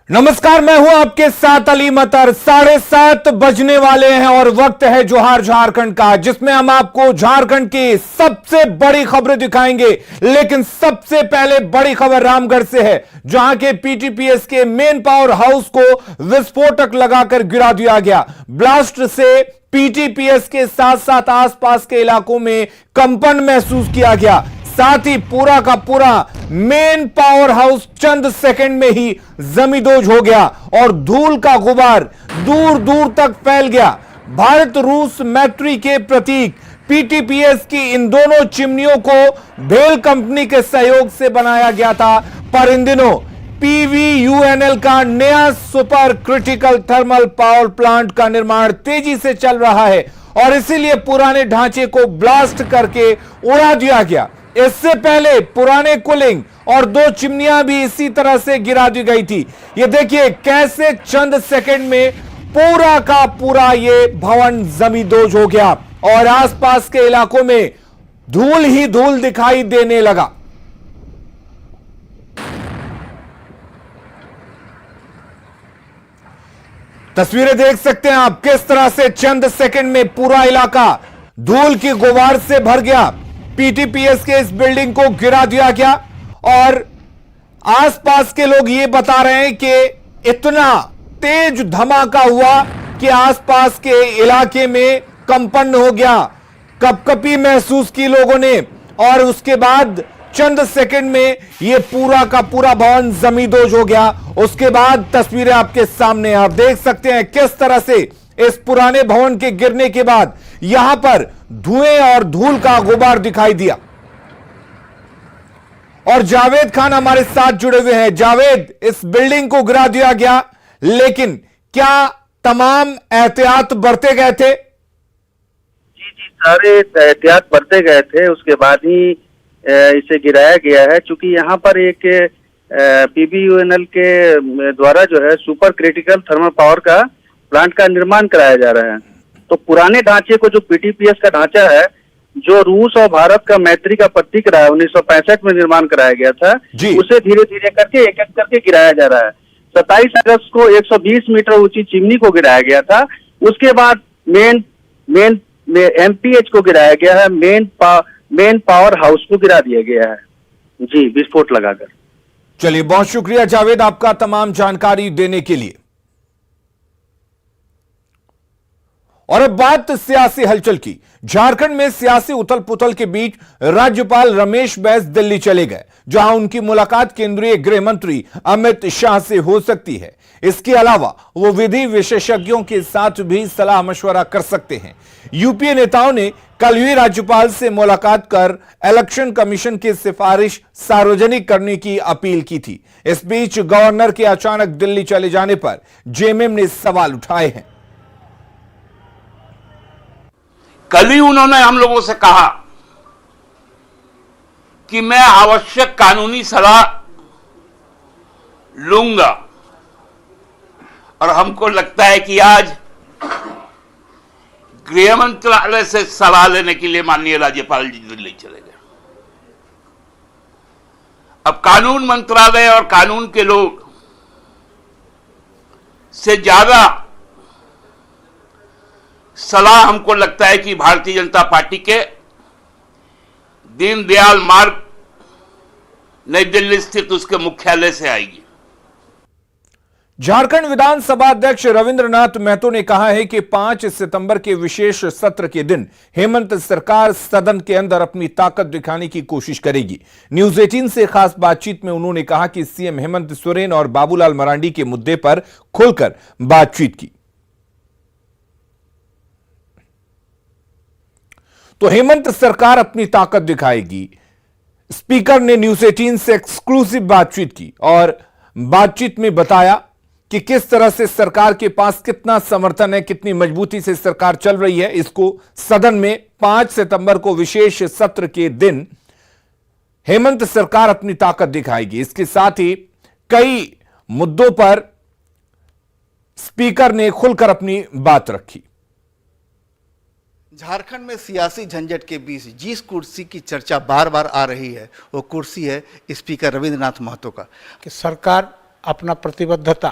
नमस्कार, मैं हूं आपके साथ अली मतर। 7:30 बजने वाले हैं और वक्त है जोहार झारखंड का, जिसमें हम आपको झारखंड की सबसे बड़ी खबरें दिखाएंगे। लेकिन सबसे पहले बड़ी खबर रामगढ़ से है, जहां के पीटीपीएस के मेन पावर हाउस को विस्फोटक लगाकर गिरा दिया गया। ब्लास्ट से पीटीपीएस के साथ साथ आसपास के इलाकों में कंपन महसूस किया गया। साथ ही पूरा का पूरा मेन पावर हाउस चंद सेकंड में ही जमींदोज हो गया और धूल का गुबार दूर दूर तक फैल गया। भारत रूस मैत्री के प्रतीक पीटीपीएस की इन दोनों चिमनियों को भेल कंपनी के सहयोग से बनाया गया था, पर इन दिनों पीवीयूएनएल का नया super critical thermal power plant का निर्माण तेजी से चल रहा है और इसीलिए पुराने ढांचे को ब्लास्ट करके उड़ा दिया गया। इससे पहले पुराने कूलिंग और 2 चिमनियां भी इसी तरह से गिरा दी गई थी। ये देखिए कैसे चंद सेकंड में पूरा का पूरा ये भवन जमींदोज हो गया और आसपास के इलाकों में धूल ही धूल दिखाई देने लगा। तस्वीरें देख सकते हैं आप, किस तरह से चंद सेकंड में पूरा इलाका धूल की गुबार से भर गया। पीटीपीएस के इस बिल्डिंग को गिरा दिया गया और आसपास के लोग ये बता रहे हैं कि इतना तेज धमाका हुआ कि आसपास के इलाके में कंपन हो गया, कपकपी महसूस की लोगों ने और उसके बाद चंद सेकंड में यह पूरा का पूरा भवन जमींदोज हो गया। उसके बाद तस्वीरें आपके सामने आप देख सकते हैं किस तरह से इस पुराने भवन के गिरने के बाद यहां पर धुएं और धूल का गुबार दिखाई दिया। और जावेद खान हमारे साथ जुड़े हुए हैं। जावेद, इस बिल्डिंग को गिरा दिया गया, लेकिन क्या तमाम एहतियात बरते गए थे? जी, सारे एहतियात बरते गए थे, उसके बाद ही इसे गिराया गया है। चूंकि यहाँ पर एक पीवीयूएनएल के द्वारा जो है सुपर क्रिटिकल थर्मल पावर का प्लांट का निर्माण कराया जा रहा है, तो पुराने ढांचे को, जो पीटीपीएस का ढांचा है, जो रूस और भारत का मैत्री का प्रतीक रहा है, 1965 में निर्माण कराया गया था, उसे धीरे धीरे करके एक एक करके गिराया जा रहा है। 27 अगस्त को 120 मीटर ऊंची चिमनी को गिराया गया था। उसके बाद मेन एमपीएच को गिराया गया है, मेन पावर हाउस को गिरा दिया गया है जी, विस्फोट लगाकर। चलिए, बहुत शुक्रिया जावेद आपका तमाम जानकारी देने के लिए। और अब बात सियासी हलचल की। झारखंड में सियासी उथल पुथल के बीच राज्यपाल रमेश बैस दिल्ली चले गए, जहां उनकी मुलाकात केंद्रीय गृह मंत्री अमित शाह से हो सकती है। इसके अलावा वो विधि विशेषज्ञों के साथ भी सलाह मशवरा कर सकते हैं। यूपीए नेताओं ने कल हुई राज्यपाल से मुलाकात कर इलेक्शन कमीशन की सिफारिश सार्वजनिक करने की अपील की थी। इस बीच गवर्नर के अचानक दिल्ली चले जाने पर जेएमएम ने सवाल उठाए हैं। कल ही उन्होंने हम लोगों से कहा कि मैं आवश्यक कानूनी सलाह लूंगा, और हमको लगता है कि आज गृह मंत्रालय से सलाह लेने के लिए माननीय राज्यपाल जी दिल्ली चले गए। अब कानून मंत्रालय और कानून के लोग से ज्यादा सलाह हमको लगता है कि भारतीय जनता पार्टी के दीनदयाल मार्ग नई दिल्ली स्थित उसके मुख्यालय से आएगी। झारखंड विधानसभा अध्यक्ष रविंद्रनाथ महतो ने कहा है कि 5 सितंबर के विशेष सत्र के दिन हेमंत सरकार सदन के अंदर अपनी ताकत दिखाने की कोशिश करेगी। न्यूज 18 से खास बातचीत में उन्होंने कहा कि सीएम हेमंत सोरेन और बाबूलाल मरांडी के मुद्दे पर खुलकर बातचीत की। तो हेमंत सरकार अपनी ताकत दिखाएगी। स्पीकर ने न्यूज 18 से एक्सक्लूसिव बातचीत की और बातचीत में बताया कि किस तरह से सरकार के पास कितना समर्थन है, कितनी मजबूती से सरकार चल रही है। इसको सदन में 5 सितंबर को विशेष सत्र के दिन हेमंत सरकार अपनी ताकत दिखाएगी। इसके साथ ही कई मुद्दों पर स्पीकर ने खुलकर अपनी बात रखी। झारखंड में सियासी झंझट के बीच जिस कुर्सी की चर्चा बार बार आ रही है वो कुर्सी है स्पीकर रविंद्रनाथ महतो का। कि सरकार अपना प्रतिबद्धता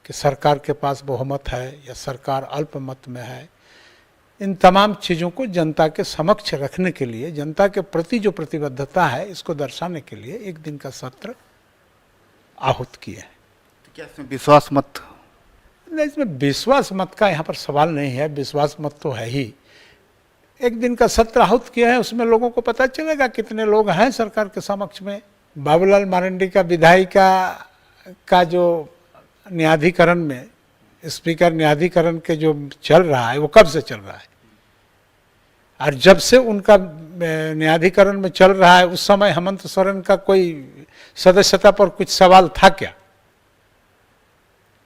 कि सरकार के पास बहुमत है या सरकार अल्पमत में है, इन तमाम चीज़ों को जनता के समक्ष रखने के लिए, जनता के प्रति जो प्रतिबद्धता है इसको दर्शाने के लिए एक दिन का सत्र आहूत किए हैं। तो क्या इसमें विश्वास मत? नहीं, इसमें विश्वास मत का यहाँ पर सवाल नहीं है, विश्वास मत तो है ही। एक दिन का सत्र आहूत किया है, उसमें लोगों को पता चलेगा कितने लोग हैं सरकार के समक्ष में। बाबूलाल मरांडी का विधायिका का जो न्यायाधिकरण में स्पीकर न्यायाधिकरण के जो चल रहा है वो कब से चल रहा है, और जब से उनका न्यायाधिकरण में चल रहा है उस समय हेमंत सोरेन का कोई सदस्यता पर कुछ सवाल था क्या?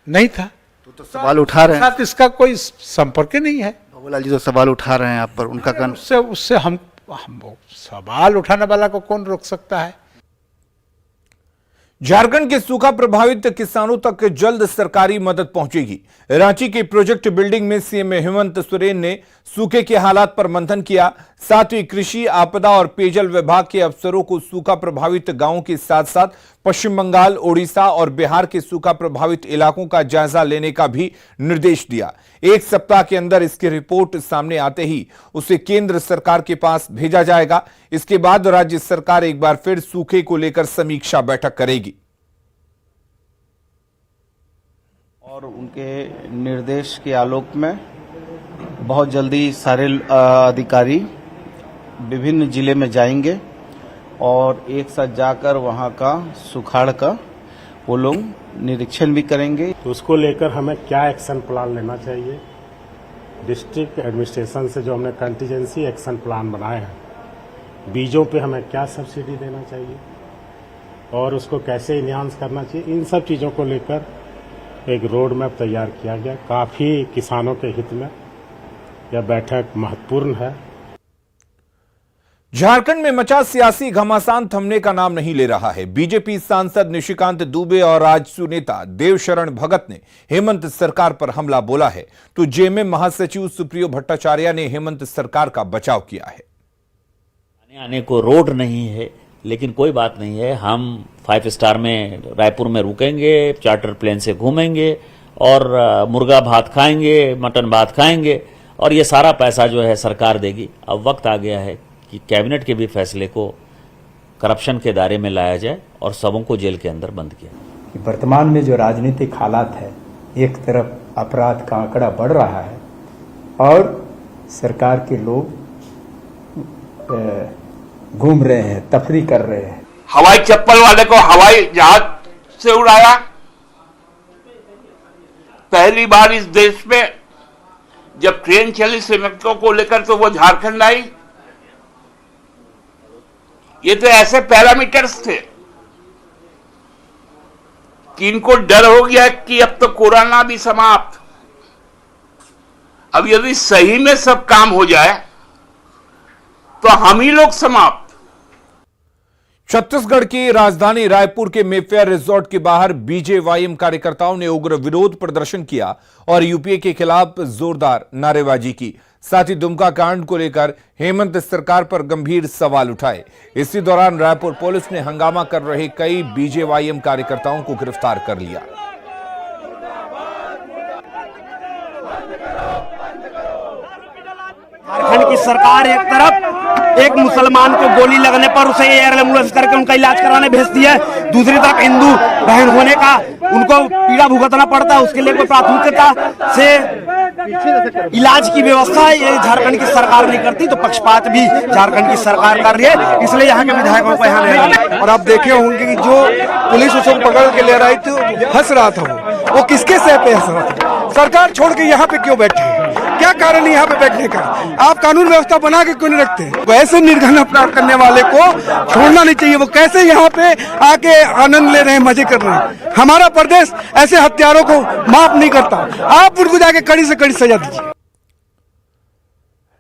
नहीं था। तो सवाल उठा रहे हैं, साथ इसका कोई संपर्क ही नहीं है। बाबूलाल जी तो सवाल उठा रहे हैं आप पर, उनका कहना उससे हम सवाल उठाने वाला को कौन रोक सकता है? झारखंड के सूखा प्रभावित किसानों तक जल्द सरकारी मदद पहुंचेगी। रांची के प्रोजेक्ट बिल्डिंग में सीएम हेमंत सोरेन ने सूखे के हालात पर मंथन किया। साथ ही कृषि, आपदा और पेयजल विभाग के अफसरों को सूखा प्रभावित गांवों के साथ साथ पश्चिम बंगाल, ओडिशा और बिहार के सूखा प्रभावित इलाकों का जायजा लेने का भी निर्देश दिया। एक सप्ताह के अंदर इसकी रिपोर्ट सामने आते ही उसे केंद्र सरकार के पास भेजा जाएगा। इसके बाद राज्य सरकार एक बार फिर सूखे को लेकर समीक्षा बैठक करेगी। और उनके निर्देश के आलोक में बहुत जल्दी सारे अधिकारी विभिन्न जिले में जाएंगे और एक साथ जाकर वहां का सुखाड़ का वो लोग निरीक्षण भी करेंगे। तो उसको लेकर हमें क्या एक्शन प्लान लेना चाहिए, डिस्ट्रिक्ट एडमिनिस्ट्रेशन से जो हमने कंटीजेंसी एक्शन प्लान बनाए हैं, बीजों पे हमें क्या सब्सिडी देना चाहिए और उसको कैसे इन्हांस करना चाहिए, इन सब चीज़ों को लेकर एक रोड मैप तैयार किया गया। काफ़ी किसानों के हित में यह बैठक महत्वपूर्ण है। झारखंड में मचा सियासी घमासान थमने का नाम नहीं ले रहा है। बीजेपी सांसद निशिकांत दुबे और राजसू नेता देवशरण भगत ने हेमंत सरकार पर हमला बोला है, तो जेएमएम महासचिव सुप्रियो भट्टाचार्य ने हेमंत सरकार का बचाव किया है। आने को रोड नहीं है, लेकिन कोई बात नहीं है, हम 5 स्टार में रायपुर में रुकेंगे, चार्टर प्लेन से घूमेंगे और मुर्गा भात खाएंगे, मटन भात खाएंगे और ये सारा पैसा जो है सरकार देगी। अब वक्त आ गया है कि कैबिनेट के भी फैसले को करप्शन के दायरे में लाया जाए और सबों को जेल के अंदर बंद किया। वर्तमान में जो राजनीतिक हालात है, एक तरफ अपराध का आंकड़ा बढ़ रहा है और सरकार के लोग घूम रहे हैं, तफरी कर रहे हैं। हवाई चप्पल वाले को हवाई जहाज से उड़ाया। पहली बार इस देश में जब ट्रेन चली श्रमिकों को लेकर तो वो झारखंड आई। ये तो ऐसे पैरामीटर्स थे कि इनको डर हो गया कि अब तो कोरोना भी समाप्त। अब यदि सही में सब काम हो जाए तो हम ही लोग समाप्त। छत्तीसगढ़ की राजधानी रायपुर के मेफेयर रिजॉर्ट के बाहर बीजेवाईएम कार्यकर्ताओं ने उग्र विरोध प्रदर्शन किया और यूपीए के खिलाफ जोरदार नारेबाजी की। साथ ही दुमका कांड को लेकर हेमंत सरकार पर गंभीर सवाल उठाए। इसी दौरान रायपुर पुलिस ने हंगामा कर रहे कई बीजेवाईएम कार्यकर्ताओं को गिरफ्तार कर लिया। झारखंड की सरकार एक तरफ एक मुसलमान को गोली लगने पर उसे एयर एम्बुलेंस करके उनका इलाज कराने भेजती है, दूसरी तरफ हिंदू बहन होने का उनको पीड़ा भुगतना पड़ता है, उसके लिए कोई प्राथमिकता से इलाज की व्यवस्था ये झारखंड की सरकार नहीं करती, तो पक्षपात भी झारखंड की सरकार कर रही है। इसलिए यहाँ के विधायकों को यहाँ ले। और आप देखे होंगे कि जो पुलिस उसको पकड़ के ले रही थी, हंस रहा था वो किसके सह पे हंस रहा था? सरकार छोड़ के यहाँ पे क्यों बैठे? क्या कारण है यहाँ पे बैठने का? आप कानून व्यवस्था बना के क्यों नहीं रखते? वैसे निर्घन अपराध करने वाले को छोड़ना नहीं चाहिए। वो कैसे यहाँ पे आके आनंद ले रहे हैं, मजे कर रहे हैं? हमारा प्रदेश ऐसे हत्यारों को माफ नहीं करता। आप उनको जाके कड़ी से कड़ी सजा दीजिए।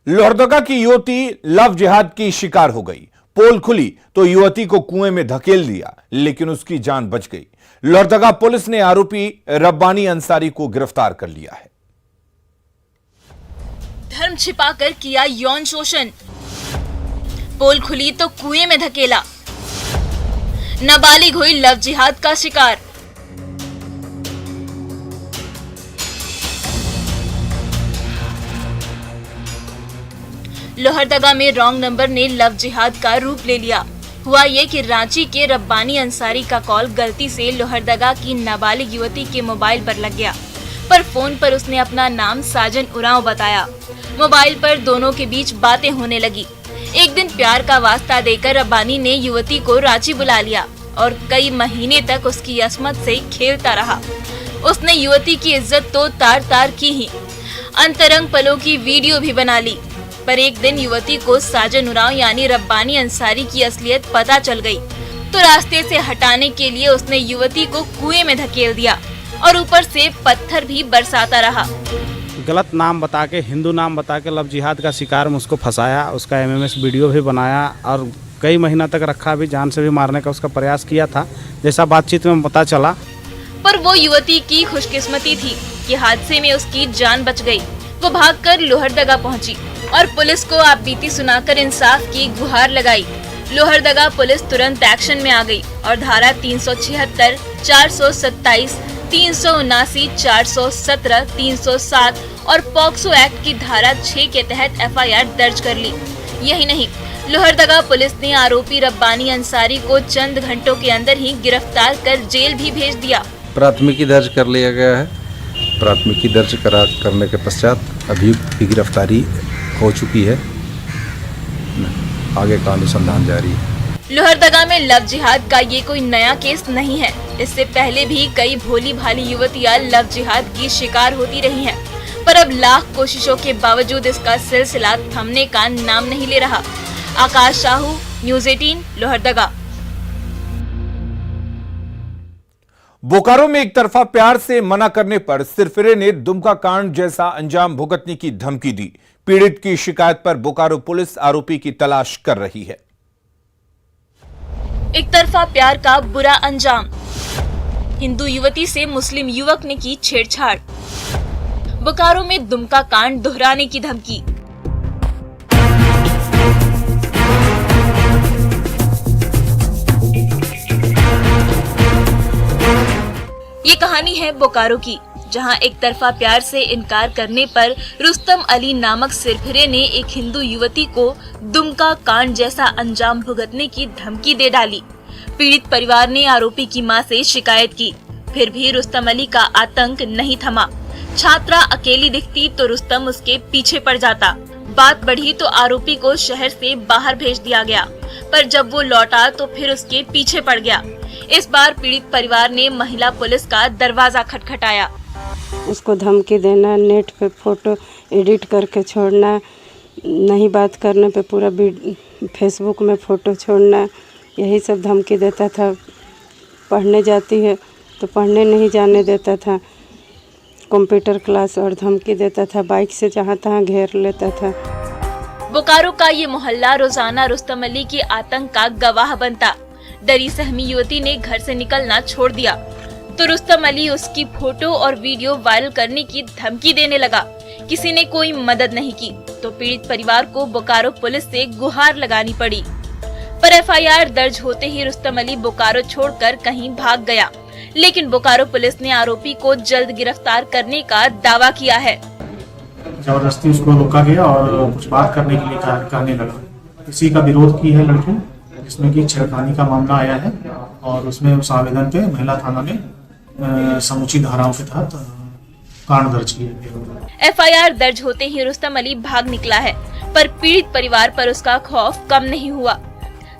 लोहरदगा की युवती लव जिहाद की शिकार हो गई। पोल खुली तो युवती को कुएं में धकेल दिया, लेकिन उसकी जान बच गई। लोहरदगा पुलिस ने आरोपी रब्बानी अंसारी को गिरफ्तार कर लिया है। धर्म छिपाकर किया यौन शोषण, पोल खुली तो कुएं में धकेला, नाबालिग हुई लव जिहाद का शिकार। लोहरदगा में रॉन्ग नंबर ने लव जिहाद का रूप ले लिया। हुआ ये कि रांची के रब्बानी अंसारी का कॉल गलती से लोहरदगा की नाबालिग युवती के मोबाइल पर लग गया, पर फोन पर उसने अपना नाम साजन उरांव बताया। मोबाइल पर दोनों के बीच बातें होने लगी। एक दिन प्यार का वास्ता देकर रब्बानी ने युवती को रांची बुला लिया और कई महीने तक उसकी असमत से खेलता रहा। उसने युवती की इज्जत तो तार तार की ही, अंतरंग पलों की वीडियो भी बना ली। पर एक दिन युवती को साजन उरांव यानी रब्बानी अंसारी की असलियत पता चल गई, तो रास्ते से हटाने के लिए उसने युवती को कुएं में धकेल दिया और ऊपर से पत्थर भी बरसाता रहा। गलत नाम बता के, हिंदू नाम बता के लव जिहाद का शिकार में उसको फंसाया, उसका MMS वीडियो भी बनाया और कई महीना तक रखा, भी जान से भी मारने का उसका प्रयास किया था, जैसा बातचीत में पता चला। पर वो युवती की खुशकिस्मती थी कि हादसे में उसकी जान बच गई। वो भागकर लोहरदगा पहुंची और पुलिस को आपबीती सुनाकर इंसाफ की गुहार लगाई। लोहरदगा पुलिस तुरंत एक्शन में आ गई और धारा 376, 427, 379, 417, 307 और पॉक्सो एक्ट की धारा 6 के तहत FIR दर्ज कर ली। यही नहीं, लोहरदगा पुलिस ने आरोपी रब्बानी अंसारी को चंद घंटों के अंदर ही गिरफ्तार कर जेल भी भेज दिया। प्राथमिकी दर्ज कर लिया गया है। प्राथमिकी दर्ज करने के पश्चात अभियुक्त की गिरफ्तारी हो चुकी है। आगे का अनुसंधान जारी है। लोहरदगा में लव जिहाद का ये कोई नया केस नहीं है। इससे पहले भी कई भोली भाली युवतियां लव जिहाद की शिकार होती रही हैं, पर अब लाख कोशिशों के बावजूद इसका सिलसिला थमने का नाम नहीं ले रहा। आकाश साहू, न्यूज़ 18, लोहरदगा। बोकारो में एक तरफा प्यार से मना करने पर सिरफिरे ने दुमका कांड जैसा अंजाम भुगतने की धमकी दी। पीड़ित की शिकायत पर बोकारो पुलिस आरोपी की तलाश कर रही है। एक तरफा प्यार का बुरा अंजाम। हिंदू युवती से मुस्लिम युवक ने की छेड़छाड़। बोकारो में दुमका कांड दोहराने की धमकी। ये कहानी है बोकारो की, जहां एक तरफा प्यार से इनकार करने पर रुस्तम अली नामक सिरफिरे ने एक हिंदू युवती को दुमका कांड जैसा अंजाम भुगतने की धमकी दे डाली। पीड़ित परिवार ने आरोपी की मां से शिकायत की, फिर भी रुस्तम अली का आतंक नहीं थमा। छात्रा अकेली दिखती तो रुस्तम उसके पीछे पड़ जाता। बात बढ़ी तो आरोपी को शहर से बाहर भेज दिया गया, पर जब वो लौटा तो फिर उसके पीछे पड़ गया। इस बार पीड़ित परिवार ने महिला पुलिस का दरवाजा खटखटाया। उसको धमकी देना, नेट पे फोटो एडिट करके छोड़ना, नहीं बात करने पे पूरा फेसबुक में फोटो छोड़ना, यही सब धमकी देता था। पढ़ने जाती है तो पढ़ने नहीं जाने देता था, कंप्यूटर क्लास और धमकी देता था, बाइक से जहाँ तहाँ घेर लेता था। बोकारो का ये मोहल्ला रोजाना रुस्तम अली के आतंक का गवाह बनता। डरी सहमी युवती ने घर से निकलना छोड़ दिया तो रुस्तम अली उसकी फोटो और वीडियो वायरल करने की धमकी देने लगा। किसी ने कोई मदद नहीं की तो पीड़ित परिवार को बोकारो पुलिस से गुहार लगानी पड़ी। पर FIR दर्ज होते ही रुस्तम अली बोकारो छोड़कर कहीं भाग गया, लेकिन बोकारो पुलिस ने आरोपी को जल्द गिरफ्तार करने का दावा किया है। जबरदस्ती उसको रोका गया और कुछ बात करने के लिए कहने लगा। इसी का विरोध की है लड़की, जिसमें कि छेड़खानी का मामला आया है और उसमें उस आवेदन पे महिला थाना ने समुचित धाराओं के तहत कांड दर्ज किया। FIR दर्ज होते ही रुस्तम अली भाग निकला है, पर पीड़ित परिवार पर उसका खौफ कम नहीं हुआ।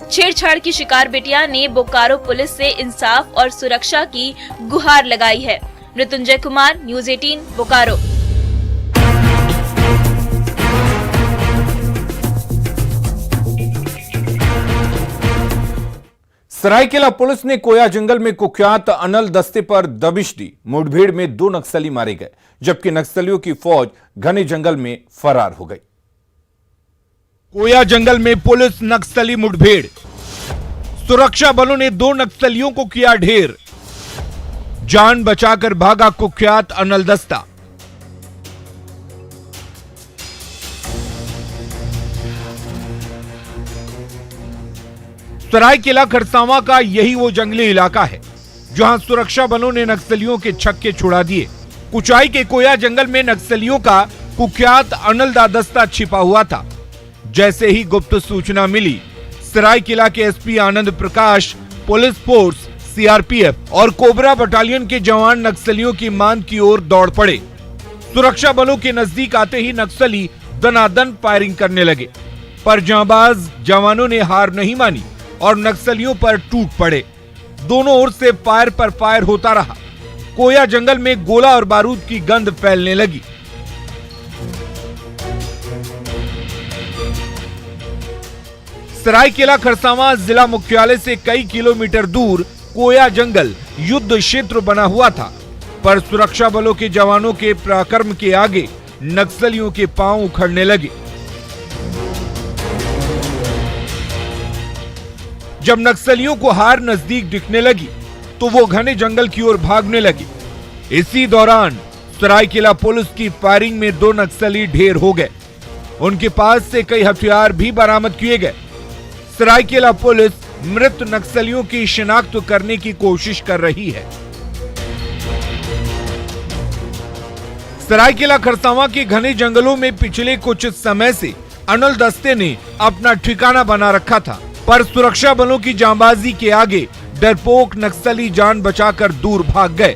छेड़छाड़ की शिकार बेटिया ने बोकारो पुलिस से इंसाफ और सुरक्षा की गुहार लगाई है। मृत्युंजय कुमार, न्यूज़ 18, बोकारो। सरायकेला पुलिस ने कोया जंगल में कुख्यात अनल दस्ते पर दबिश दी। मुठभेड़ में 2 नक्सली मारे गए, जबकि नक्सलियों की फौज घने जंगल में फरार हो गई। कोया जंगल में पुलिस नक्सली मुठभेड़, सुरक्षा बलों ने 2 नक्सलियों को किया ढेर। जान बचाकर भागा कुख्यात अनल दस्ता। सरायकेला खरसावां का यही वो जंगली इलाका है जहां सुरक्षा बलों ने नक्सलियों के छक्के छुड़ा दिए। कुचाई के कोया जंगल में नक्सलियों का कुख्यात अनल दा दस्ता छिपा हुआ था। जैसे ही गुप्त सूचना मिली, सरायकेला के SP Anand Prakash, police force, CRPF और कोबरा बटालियन के जवान नक्सलियों की मान की ओर दौड़ पड़े। सुरक्षा बलों के नजदीक आते ही नक्सली दनादन फायरिंग करने लगे, पर जांबाज जवानों ने हार नहीं मानी और नक्सलियों पर टूट पड़े। दोनों ओर से फायर पर फायर होता रहा। कोया जंगल में गोला और बारूद की गंध फैलने लगी। सरायकेला खरसावां जिला मुख्यालय से कई किलोमीटर दूर कोया जंगल युद्ध क्षेत्र बना हुआ था, पर सुरक्षा बलों के जवानों के पराक्रम के आगे नक्सलियों के पांव उखड़ने लगे। जब नक्सलियों को हार नजदीक दिखने लगी तो वो घने जंगल की ओर भागने लगे। इसी दौरान सरायकेला पुलिस की फायरिंग में 2 नक्सली ढेर हो गए। उनके पास से कई हथियार भी बरामद किए गए। सरायकेला पुलिस मृत नक्सलियों की शिनाख्त करने की कोशिश कर रही है। सरायकेला खरसावां के घने जंगलों में पिछले कुछ समय से अनल दस्ते ने अपना ठिकाना बना रखा था, पर सुरक्षा बलों की जांबाजी के आगे डरपोक नक्सली जान बचाकर दूर भाग गए।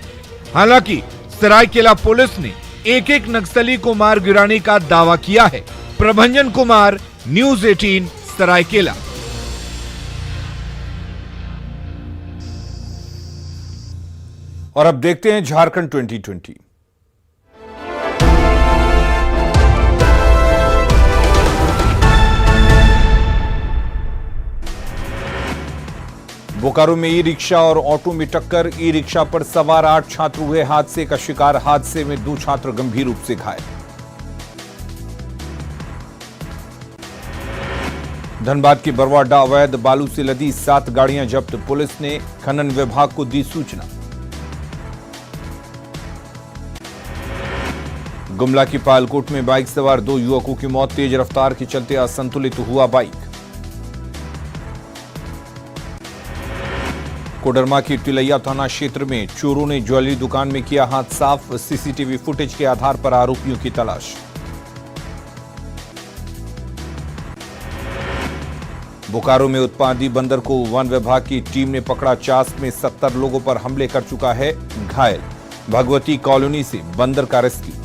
हालांकि सरायकेला पुलिस ने एक नक्सली को मार गिराने का दावा किया है। प्रभंजन कुमार, न्यूज़ 18, सरायकेला। और अब देखते हैं झारखंड 2020। बोकारो में ई रिक्शा और ऑटो में टक्कर। ई रिक्शा पर सवार 8 छात्र हुए हादसे का शिकार। हादसे में 2 छात्र गंभीर रूप से घायल। धनबाद के बरवाडा अवैध बालू से लदी 7 गाड़ियां जब्त। पुलिस ने खनन विभाग को दी सूचना। गुमला की पालकोट में बाइक सवार 2 युवकों की मौत। तेज रफ्तार के चलते असंतुलित हुआ बाइक। कोडरमा की तिलैया थाना क्षेत्र में चोरों ने ज्वेलरी दुकान में किया हाथ साफ। सीसीटीवी फुटेज के आधार पर आरोपियों की तलाश। बोकारो में उत्पादी बंदर को वन विभाग की टीम ने पकड़ा। चास में 70 लोगों पर हमले कर चुका है घायल। भगवती कॉलोनी से बंदर का रेस्क्यू।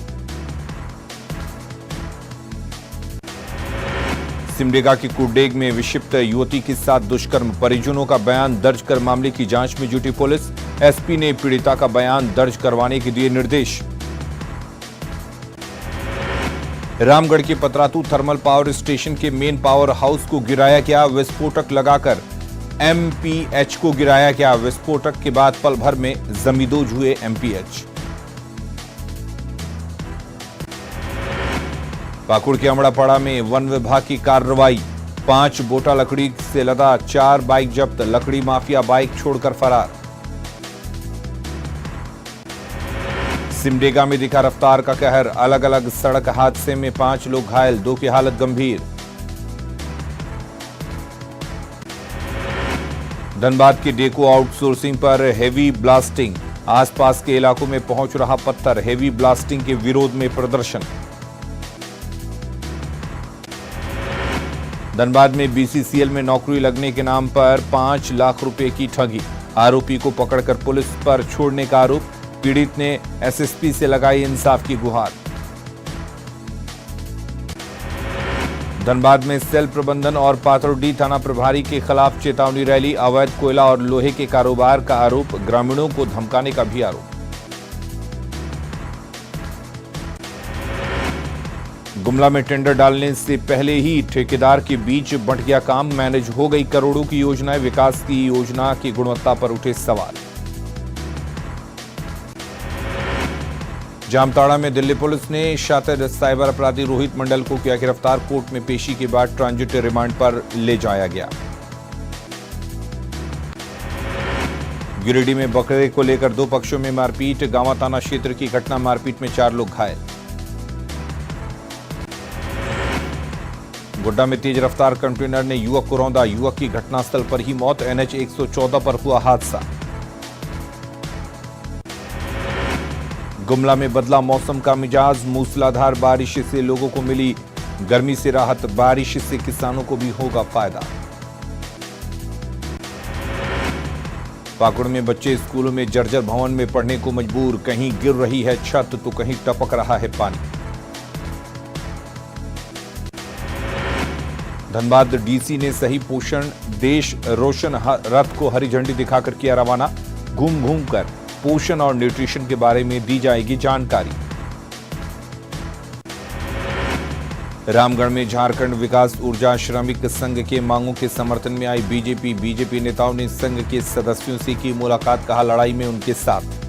सिमडेगा की कुरडेग में विक्षिप्त युवती के साथ दुष्कर्म। परिजनों का बयान दर्ज कर मामले की जांच में जुटी पुलिस। एसपी ने पीड़िता का बयान दर्ज करवाने के दिए निर्देश। रामगढ़ के पतरातू थर्मल पावर स्टेशन के मेन पावर हाउस को गिराया गया। विस्फोटक लगाकर एमपीएच को गिराया गया। विस्फोटक के बाद पल भर में जमींदोज हुए एमपीएच। पाकुड़ के अमड़ापाड़ा में वन विभाग की कार्रवाई। 5 बोटा लकड़ी से लदा 4 बाइक जब्त। लकड़ी माफिया बाइक छोड़कर फरार। सिमडेगा में दिखा रफ्तार का कहर। अलग अलग सड़क हादसे में 5 लोग घायल, 2 की हालत गंभीर। धनबाद की डेको आउटसोर्सिंग पर हेवी ब्लास्टिंग। आसपास के इलाकों में पहुंच रहा पत्थर। हेवी ब्लास्टिंग के विरोध में प्रदर्शन। धनबाद में बीसीसीएल में नौकरी लगने के नाम पर 5 लाख रुपए की ठगी। आरोपी को पकड़कर पुलिस पर छोड़ने का आरोप। पीड़ित ने एसएसपी से लगाई इंसाफ की गुहार। धनबाद में सेल प्रबंधन और पाथरडी थाना प्रभारी के खिलाफ चेतावनी रैली। अवैध कोयला और लोहे के कारोबार का आरोप। ग्रामीणों को धमकाने का भी आरोप। गुमला में टेंडर डालने से पहले ही ठेकेदार के बीच बंट गया काम। मैनेज हो गई करोड़ों की योजनाएं। विकास की योजना की गुणवत्ता पर उठे सवाल। जामताड़ा में दिल्ली पुलिस ने शातिर साइबर अपराधी रोहित मंडल को किया गिरफ्तार। कोर्ट में पेशी के बाद ट्रांजिट रिमांड पर ले जाया गया। गिरिडीह में बकरे को लेकर 2 पक्षों में मारपीट। गांवा थाना क्षेत्र की घटना। मारपीट में 4 लोग घायल। गोड्डा में तेज रफ्तार कंटेनर ने युवक को रौंदा। युवक की घटनास्थल पर ही मौत। एनएच 114 पर हुआ हादसा। गुमला में बदला मौसम का मिजाज। मूसलाधार बारिश से लोगों को मिली गर्मी से राहत, बारिश से किसानों को भी होगा फायदा। पाकुड़ में बच्चे स्कूलों में जर्जर भवन में पढ़ने को मजबूर, कहीं गिर रही है छत तो कहीं टपक रहा है पानी। धनबाद डीसी ने सही पोषण देश रोशन रथ को हरी झंडी दिखाकर किया रवाना। घूम घूम कर पोषण और न्यूट्रिशन के बारे में दी जाएगी जानकारी। रामगढ़ में झारखंड विकास ऊर्जा श्रमिक संघ के मांगों के समर्थन में आई बीजेपी नेताओं ने संघ के सदस्यों से की मुलाकात, कहा लड़ाई में उनके साथ।